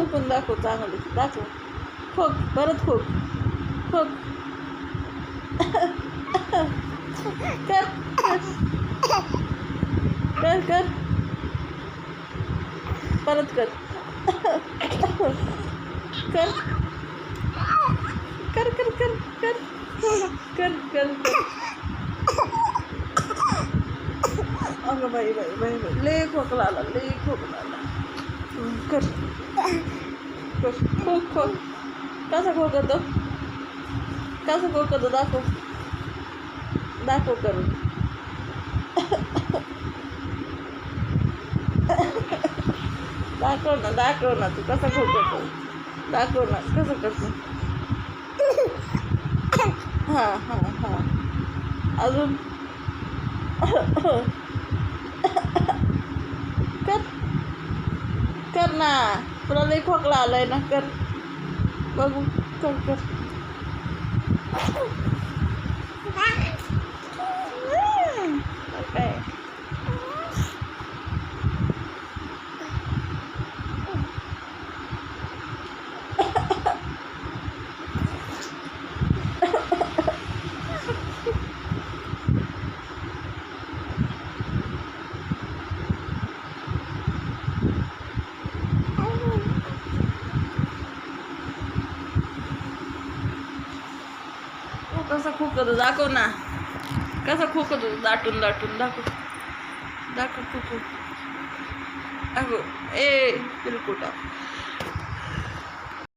खोकून दाखव, चांगलं दाखव. खोक, परत खोक. खोक. कर कर कर, परत कर. कर कर कर कर कर कर कर कर. अगं बाई बाई बाई बाई, लय खोकला आला, लय खोकला आला. कर कर, खोक खोक. कसा खोकतो, कसा खोकतो दाखव, दाखव करून. दाखव ना तू कसा खोकतो, दाखव ना कसं करतो. हां हां हां, अजून. कर कर ना, तुला लई खोकला आलाय ना, कर बघू. कर कर. काय कसा खोकतो दाखव ना, कसा खोकतो दाटून दाटून दाखव, दाखव खोकू. अगो ए बिलकुटा.